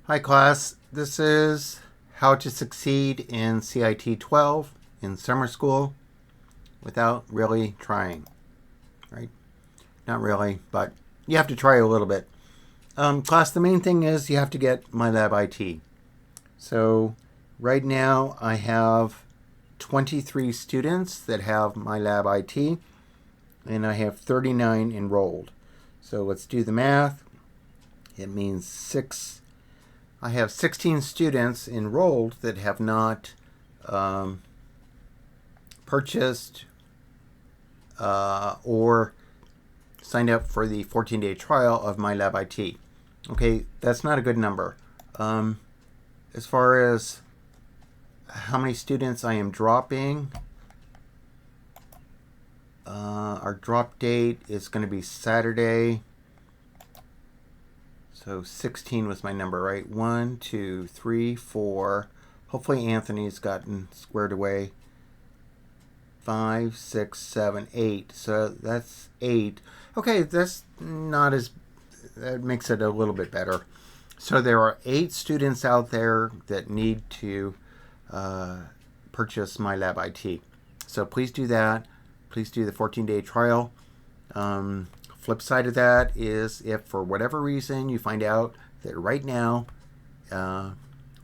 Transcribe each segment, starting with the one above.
Hi class, this is how to succeed in CIT 12 in summer school without really trying, right? Not really, but you have to try a little bit. Class, the main thing is you have to get MyLab IT. So right now I have 23 students that have MyLab IT and I have 39 enrolled. So let's do the math. It means I have 16 students enrolled that have not purchased or signed up for the 14-day trial of MyLab IT. Okay, that's not a good number. As far as how many students I am dropping, our drop date is going to be Saturday. So 16 was my number, right? 1, 2, 3, 4. Hopefully Anthony's gotten squared away. 5, 6, 7, 8. So that's 8. Okay, that's not as... That makes it a little bit better. So there are 8 students out there that need to purchase MyLab IT. So please do that. Please do the 14-day trial. Flip side of that is if for whatever reason you find out that right now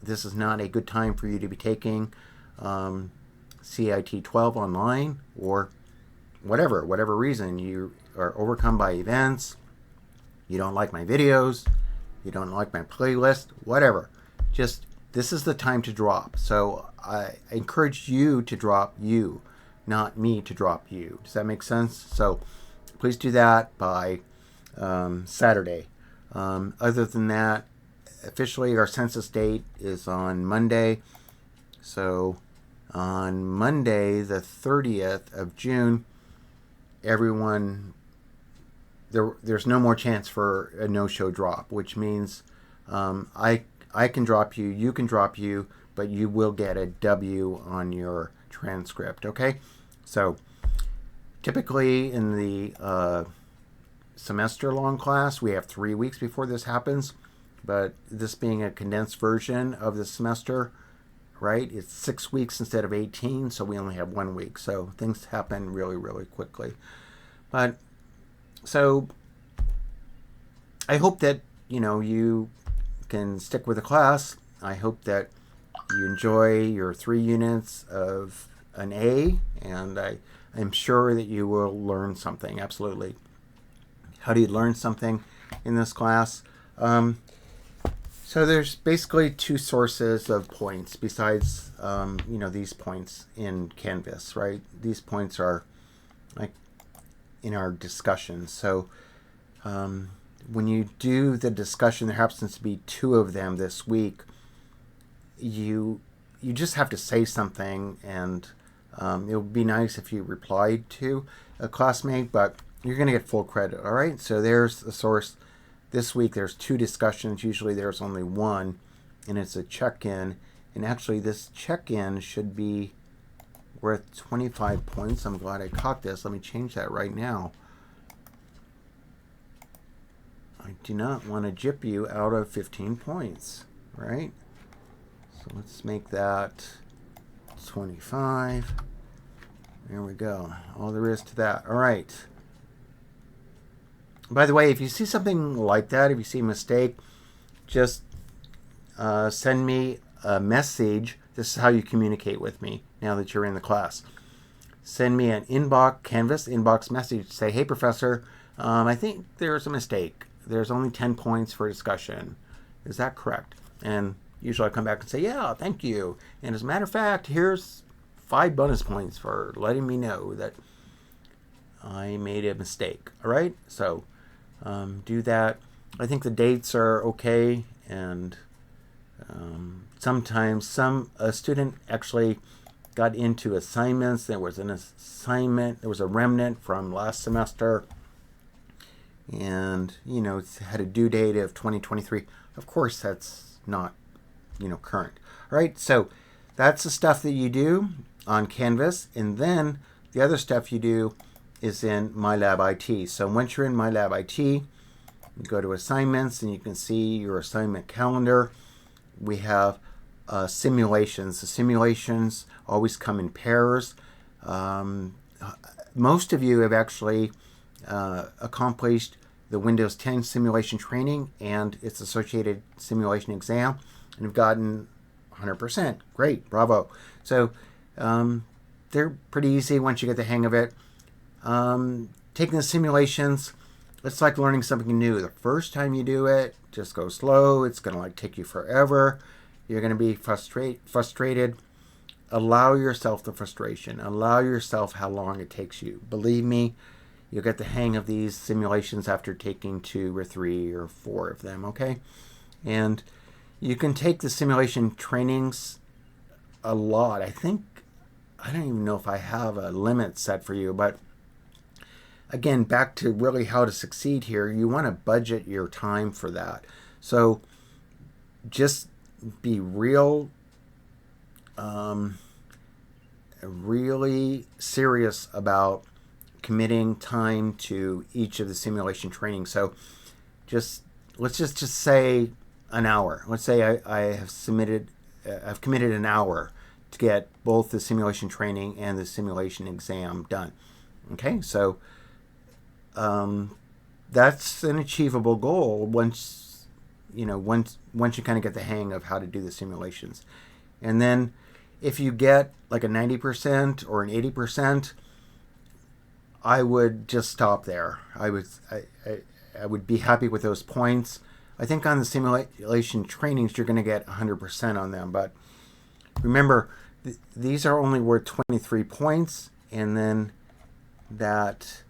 this is not a good time for you to be taking CIT 12 online, or whatever reason you are overcome by events, you don't like my videos, you don't like my playlist, whatever, just this is the time to drop. So I encourage you to drop you, not me to drop you. Does that make sense? So please do that by Saturday. Other than that, officially our census date is on Monday. So on Monday, the 30th of June, everyone, there's no more chance for a no-show drop, which means I can drop you, you can drop you, but you will get a W on your transcript, okay? So typically in the semester-long class, we have 3 weeks before this happens, but this being a condensed version of the semester, right, it's 6 weeks instead of 18, so we only have 1 week. So things happen really, really quickly. But so I hope that, you can stick with the class. I hope that you enjoy your 3 units of an A, and I'm sure that you will learn something, absolutely. How do you learn something in this class? So there's basically 2 sources of points besides, these points in Canvas, right? These points are like in our discussion. So when you do the discussion, there happens to be 2 of them this week. You just have to say something, and it would be nice if you replied to a classmate, but you're going to get full credit, all right? So there's the source. This week there's 2 discussions. Usually there's only 1, and it's a check-in. And actually this check-in should be worth 25 points. I'm glad I caught this. Let me change that right now. I do not want to gyp you out of 15 points, right? So let's make that 25. There we go. All there is to that. All right. By the way, if you see something like that, if you see a mistake, just send me a message. This is how you communicate with me now that you're in the class. Send me an Canvas inbox message. Say, hey, professor, I think there's a mistake. There's only 10 points for discussion. Is that correct? And usually I come back and say, yeah, thank you. And as a matter of fact, here's 5 bonus points for letting me know that I made a mistake. All right? So do that. I think the dates are okay, and sometimes a student actually got into assignments. There was a remnant from last semester, and it had a due date of 2023. Of course, that's not current. All right, so that's the stuff that you do on Canvas, and then the other stuff you do is in MyLab IT. So once you're in MyLab IT, you go to assignments and you can see your assignment calendar. we have simulations. The simulations always come in pairs. Most of you have actually accomplished the Windows 10 simulation training and its associated simulation exam and have gotten 100%. Great, bravo. So they're pretty easy once you get the hang of it. Taking the simulations, it's like learning something new. The first time you do it, just go slow. It's going to take you forever. You're going to be frustrated. Allow yourself the frustration. Allow yourself how long it takes you. Believe me, you'll get the hang of these simulations after taking 2 or 3 or 4 of them, okay? And you can take the simulation trainings a lot. I don't even know if I have a limit set for you, but again, back to really how to succeed here, you want to budget your time for that. So just be really serious about committing time to each of the simulation training. So let's just say an hour. Let's say I've committed an hour to get both the simulation training and the simulation exam done. Okay, so that's an achievable goal once you kind of get the hang of how to do the simulations. And then if you get like a 90% or an 80%, I would just stop there. I would be happy with those points. I think on the simulation trainings, you're going to get 100% on them. But remember, these are only worth 23 points. And then that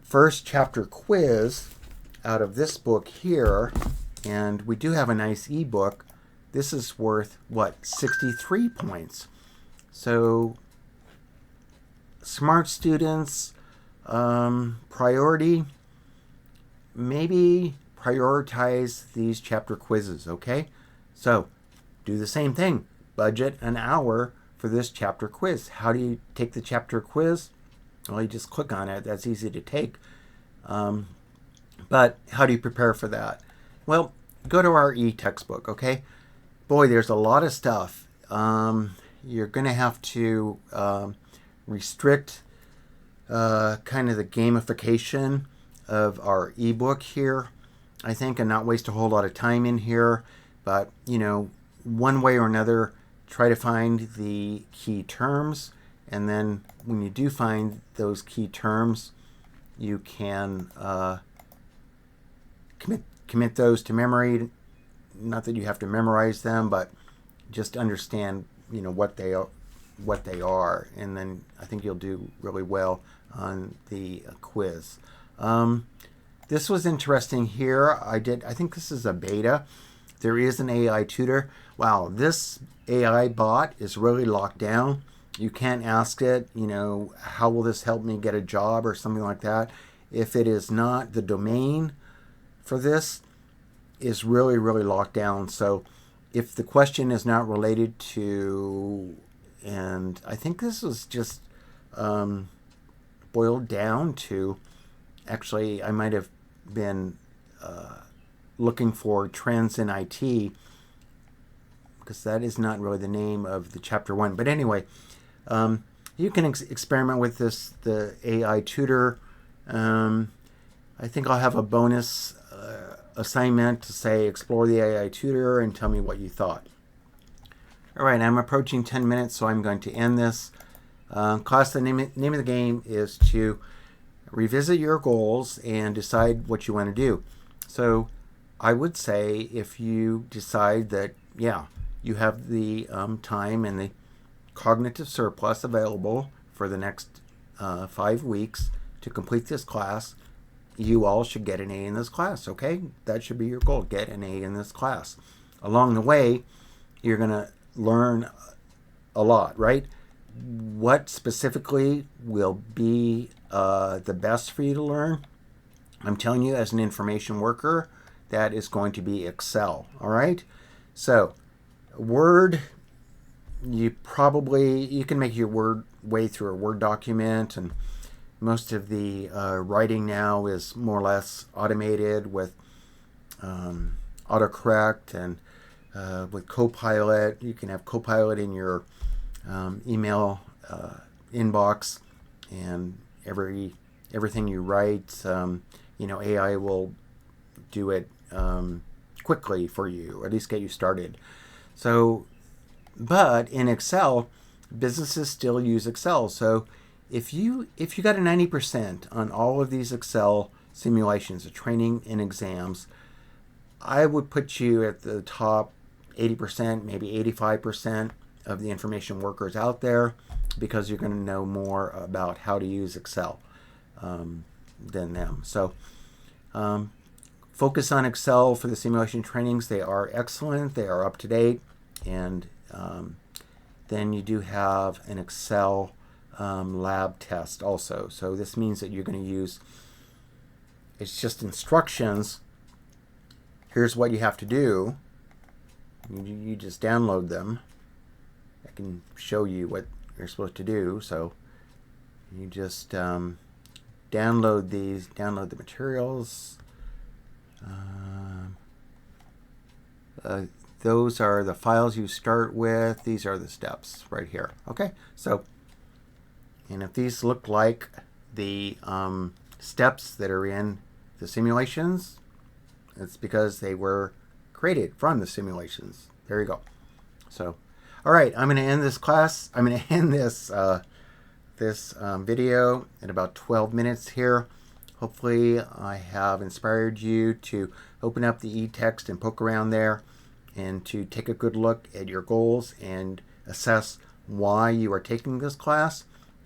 first chapter quiz out of this book here, and we do have a nice ebook, this is worth, 63 points. So smart students, priority, maybe prioritize these chapter quizzes, okay? So do the same thing. Budget an hour for this chapter quiz. How do you take the chapter quiz? Well, you just click on it. That's easy to take. But how do you prepare for that? Well, go to our e-textbook, okay? Boy, there's a lot of stuff. You're going to have to restrict kind of the gamification of our ebook here, I think, and not waste a whole lot of time in here. But, one way or another, try to find the key terms. And then when you do find those key terms, you can commit those to memory. Not that you have to memorize them, but just understand, what they are. And then I think you'll do really well on the quiz. This was interesting here. I think this is a beta. There is an AI tutor. Wow, this AI bot is really locked down. You can't ask it, how will this help me get a job or something like that. If it is not, the domain for this is really, really locked down. So if the question is not related to, and I think this was just boiled down to, actually, I might have been looking for trends in IT, because that is not really the name of the chapter 1. But anyway, you can experiment with the AI tutor. I think I'll have a bonus assignment to say explore the AI tutor and tell me what you thought. All right, I'm approaching 10 minutes, so I'm going to end this. Class, the name of the game is to revisit your goals and decide what you want to do. So I would say if you decide that, you have the time and the cognitive surplus available for the next 5 weeks to complete this class, you all should get an A in this class, okay? That should be your goal, get an A in this class. Along the way, you're going to learn a lot, right? What specifically will be the best for you to learn? I'm telling you, as an information worker, that is going to be Excel, all right? So, Word, you can make your way through a Word document, and most of the writing now is more or less automated with autocorrect, and with Copilot, you can have Copilot in your email inbox, and everything you write, AI will do it quickly for you, or at least get you started. So, but in Excel, businesses still use Excel. So if you got a 90% on all of these Excel simulations, the training and exams, I would put you at the top 80%, maybe 85% of the information workers out there, because you're going to know more about how to use Excel than them. So focus on Excel for the simulation trainings. They are excellent. They are up to date. And then you do have an Excel lab test also. So this means that you're going to use, it's just instructions. Here's what you have to do. You just download them. I can show you what you're supposed to do. So you just download the materials. Those are the files you start with. These are the steps right here. Okay, so, and if these look like the steps that are in the simulations, it's because they were created from the simulations. There you go. So, all right, I'm going to end this class. I'm going to end this video at about 12 minutes here. Hopefully, I have inspired you to open up the e-text and poke around there, and to take a good look at your goals and assess why you are taking this class,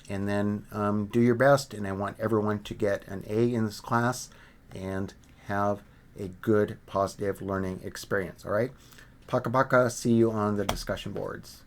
and then do your best. And I want everyone to get an A in this class and have a good, positive learning experience. All right? Paka paka. See you on the discussion boards.